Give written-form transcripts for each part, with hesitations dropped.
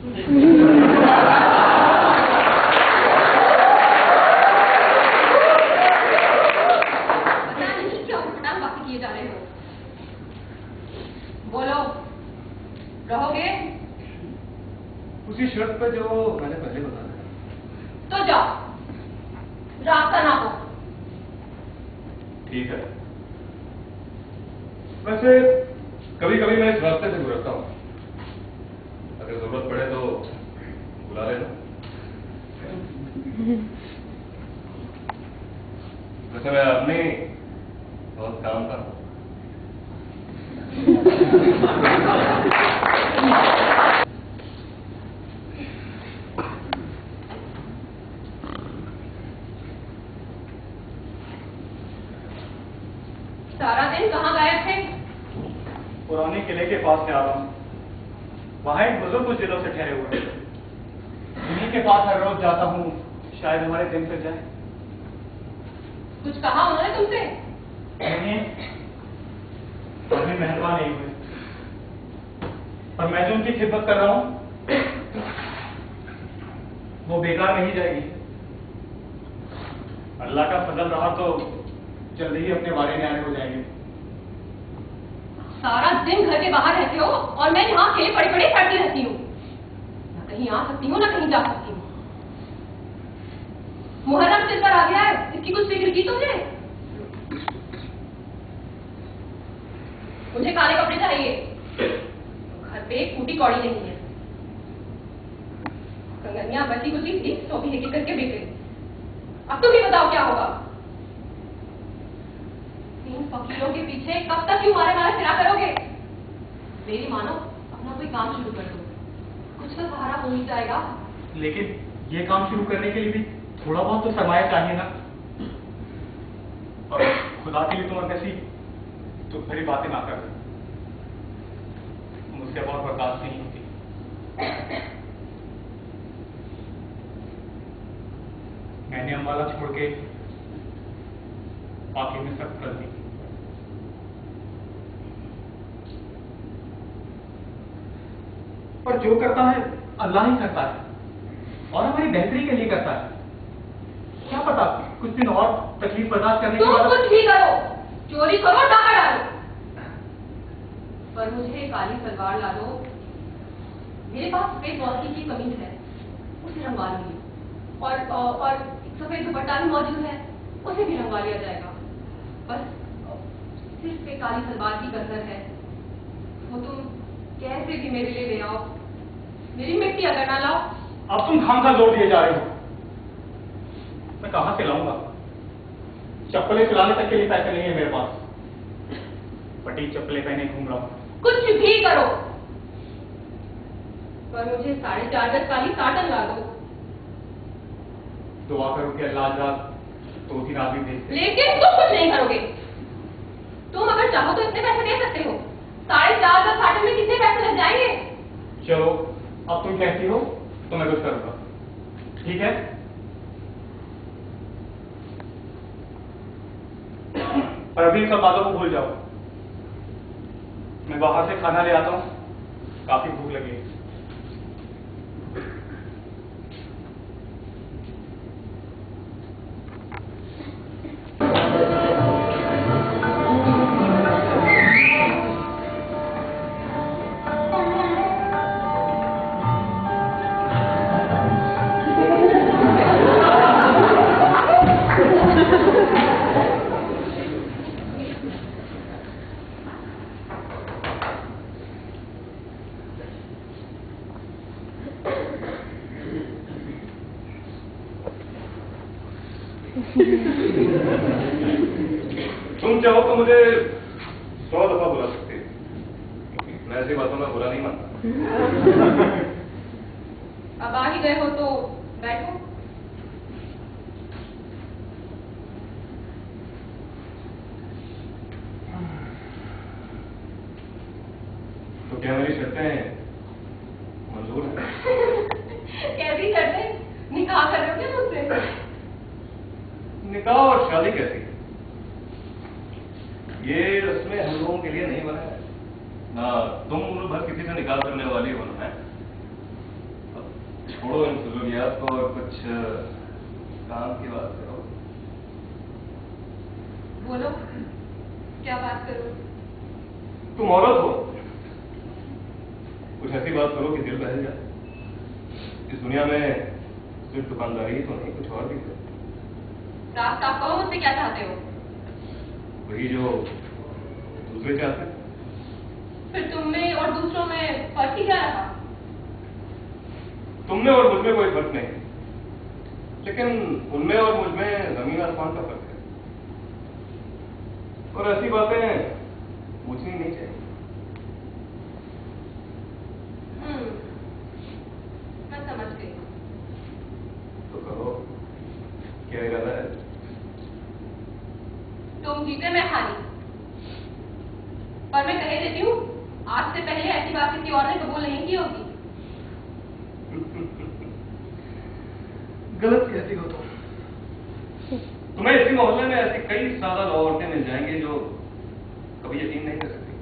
पता नहीं क्या उठपटांग बातें किए जा रहे हो। बोलो, रहोगे? उसी शर्त पर जो मैंने पहले बताया। तो जाओ, रास्ता ना हो। ठीक है। वैसे कभी कभी मैं इस रास्ते से गुजरता हूँ, अगर जरूरत पड़े तो बुला लेना। वैसे मैं अपनी बहुत काम था। सारा दिन कहाँ गायब थे? पुराने किले के पास से आ रहा हूँ। वहां एक बुजुर्ग कुछ दिनों से ठहरे हुए हैं। उन्हीं के पास हर रोज जाता हूँ, शायद हमारे दिन से जाए। कुछ कहा उन्होंने तुमसे? नहीं, अभी मेहरबान नहीं हुए, पर मैं जो उनकी खिदमत कर रहा हूँ वो बेकार नहीं जाएगी। अल्लाह का फजल रहा तो जल्दी ही अपने वारे न्याय हो जाएंगे। सारा दिन घर के बाहर रहते हो और मैं यहाँ अकेले पड़ी पड़ी सड़ती रहती हूँ। न कहीं आ सकती हूँ, न कहीं जा सकती हूँ। मुहर्रम सिर पर आ गया है, इसकी कुछ फिक्र की तुमने? मुझे काले कपड़े चाहिए। घर पे एक फूटी कौड़ी नहीं है। कंगनियां बची कुची थी तो भी एक एक करके बिक गई। अब तुम ही बताओ क्या होगा? इन फकीरों के पीछे कब तक क्यों मारे मारे फिरा करोगे? मेरी मानो, अपना कोई काम शुरू कर दो, कुछ तो सहारा हो ही जाएगा। लेकिन ये काम शुरू करने के लिए भी थोड़ा बहुत तो सरमाया चाहिए ना। और खुदा के लिए तुम कैसी तो भरी बातें ना कर, मुझसे बहुत बर्दाश्त नहीं होती। मैंने अम्बाला छोड़ के बाकी में सख्त कर दी। पर जो करता है अल्लाह ही करता है और हमारी बेहतरी के लिए करता है। क्या पता कुछ दिन और तकलीफ बर्दाश्त करने के तुम बाद कुछ भी करो, चोरी करो, डाका डालो, पर मुझे काली सलवार ला दो। मेरे पास सफेद बॉर्डर की कमीज है, उसे रंगवा लूंगी, और सफेद दुपट्टा भी मौजूद है, उसे भी रंगवा लिया जाएगा। बस सिर्फ एक काली सलवार की कसर है, वो तुम कैसे भी मेरे लिए ले आओ। मेरी मिट्टी अगर ना लाओ। अब तुम खामखा जोर दिए जा रहे हो। मैं कहां से लाऊंगा? चप्पलें सिलाने तक के लिए पैसे नहीं है मेरे पास। फटी चप्पलें पहने घूम रहा हूं। कुछ भी करो, पर मुझे 4.5 गज काली साटन ला दो। दुआ करो कि अल्लाह आज रात 2-3 आदमी भेज दे। लेकिन तुम कुछ नहीं करोगे। तुम अगर चाहो तो इतने पैसे दे सकते हो। 4.5 गज साटन में कितने पैसे लग जाएंगे? चलो, अब तुम कहती हो तो मैं कुछ करूंगा, ठीक है? पर अभी सब बातों को भूल जाओ। मैं बाहर से खाना ले आता हूँ, काफी भूख लगी है। तुम चाहो तो मुझे 100 दफा बुला सकते हो, मैं ऐसी बातों में बुरा नहीं मानता। अब आ ही गए हो तो बैठो। तो क्या मेरी शर्तें मंजूर हैं? कैसी शर्तें? निकाह कर रहे हो क्या मुझसे? निकाह और शादी कैसी? ये रस्में हम लोगों के लिए नहीं बना है ना, तुम उम्र भर किसी से निकाह करने वाली हो ना। छोड़ो इन फजूलियात को और कुछ काम की बात करो। बोलो, क्या बात करूं? तुम औरत हो, कुछ ऐसी बात करो कि दिल बहल जाए। इस दुनिया में सिर्फ दुकानदारी ही तो नहीं, कुछ और भी है। रास्ता आप कहो, मुझसे क्या चाहते हो? वही जो दूसरे चाहते हैं। फिर तुम में और दूसरों में फर्क ही क्या रहा? तुमने और मुझ में कोई फर्क नहीं, लेकिन उनमें और मुझ में जमीन आसमान का फर्क है। और ऐसी बातें पूछनी नहीं चाहिए। मैं समझ गई। तो कहो, क्या इरादा है? तुम जीते, मैं हारी। पर मैं कह देती हूँ, आज से पहले ऐसी बात किसी और ने कबूल नहीं की होगी। गलत कहती हो तुम। तुम्हें इसी मोहल्ले में ऐसी कई सादा औरतें मिल जाएंगी जो कभी यकीन नहीं कर सकती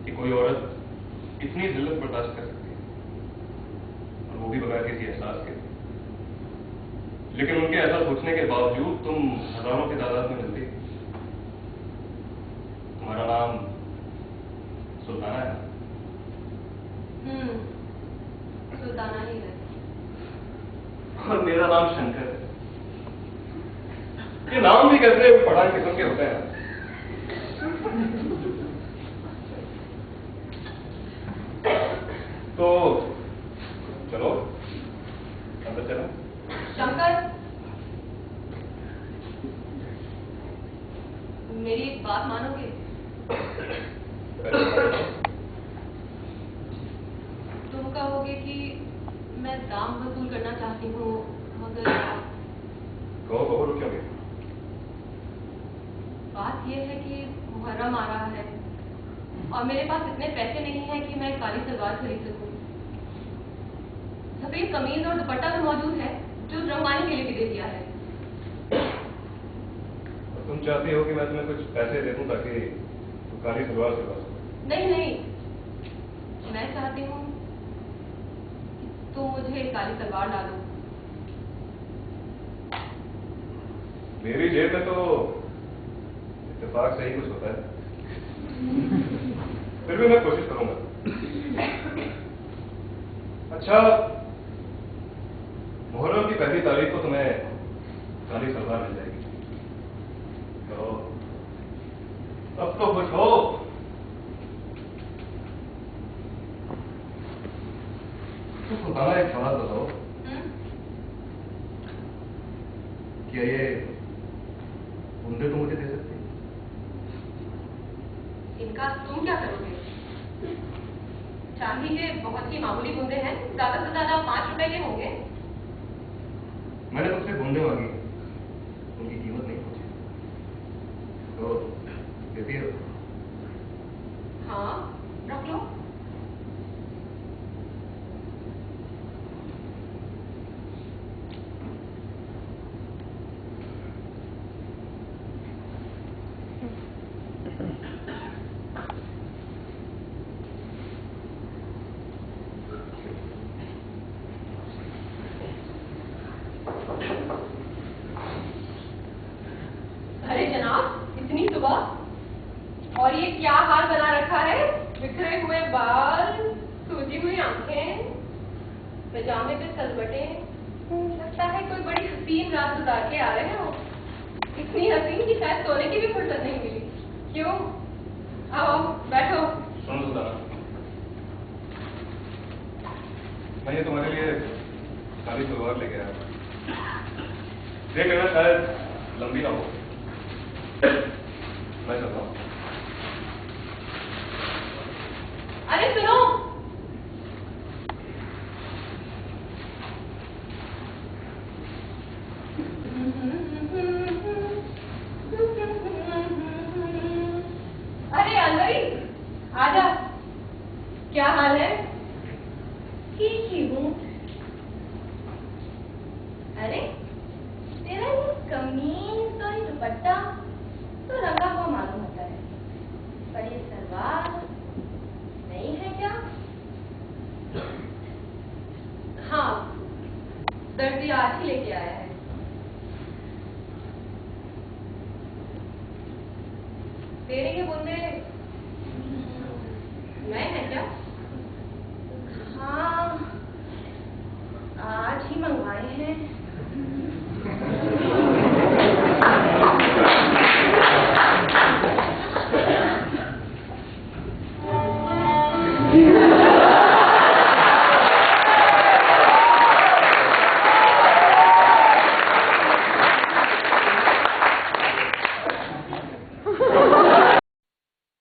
कि कोई औरत इतनी जिल्लत बर्दाश्त कर सकती है, और वो भी बगैर किसी एहसास के। लेकिन उनके ऐसा सोचने के बावजूद तुम हजारों की तादाद में मिलती। तुम्हारा नाम सुल्ताना है। सुल्ताना ही है। और मेरा नाम शंकर है। ये नाम भी कैसे पढ़ाई किस्म के होते हैं। तो चलो अंदर चलो। शंकर, मेरी एक बात मानोगे? तुम कहोगे कि मैं दाम वसूल करना चाहती हूँ, मगर कहो रुकियोगे। बात यह है कि मुहर्रम आ रहा है और मेरे पास इतने पैसे नहीं हैं कि मैं काली सलवार खरीद सकूं। सफेद कमीज और दुपट्टा भी मौजूद है जो रंगवानी के लिए भी दे दिया है। और तुम चाहती हो कि मैं तुम्हें कुछ पैसे दे दूं ताकि तुम काली सलवार सिलवा सको? नहीं, मैं चाहती हूँ तुम मुझे काली सलवार ला दो। मेरी जेब में तो इत्तेफाक से ही कुछ होता है। फिर भी मैं कोशिश करूंगा। अच्छा, मुहर्रम की पहली तारीख को तुम्हें काली सलवार मिल जाएगी। तो अब तो कुछ हो। तो सुल्ताना, एक सवाल बताओ, क्या ये बूंदे तो मुझे दे सकती? इनका तुम क्या करोगे? चांदी के बहुत ही मामूली बूंदे हैं, ज्यादा से ज्यादा 5 रुपए के होंगे। मैंने तुमसे बूंदे मांगी, उनकी कीमत नहीं पूछी, तो देती हो? हाँ, रख लो। अरे जनाब, इतनी सुबह और ये क्या हाल बना रखा है? बिखरे हुए बाल, सूजी हुई आंखें, पजामे पे सलवटे। लगता है कोई बड़ी हसीन रात गुजार के आ रहे हो। इतनी हसीन कि शायद सोने की भी फुर्सत नहीं मिली। क्यों? आओ बैठो। सुनो सुल्ताना, मैं ये तुम्हारे लिए काली सलवार लेके आया। देख लेना, शायद लंबी ना हो। मैं चलता हूँ। अरे सुनो, अरे अंदरी आजा। क्या हाल है? ठीक ही हूँ। अरे तेरा ये कमीज और ये दुपट्टा तो रंगा हुआ मालूम होता है, पर ये सलवार नहीं है क्या? हाँ, दर्जी आज ही लेके आया है। तेरे ये बूंदे नए हैं क्या? हाँ, आज ही मंगवाए हैं।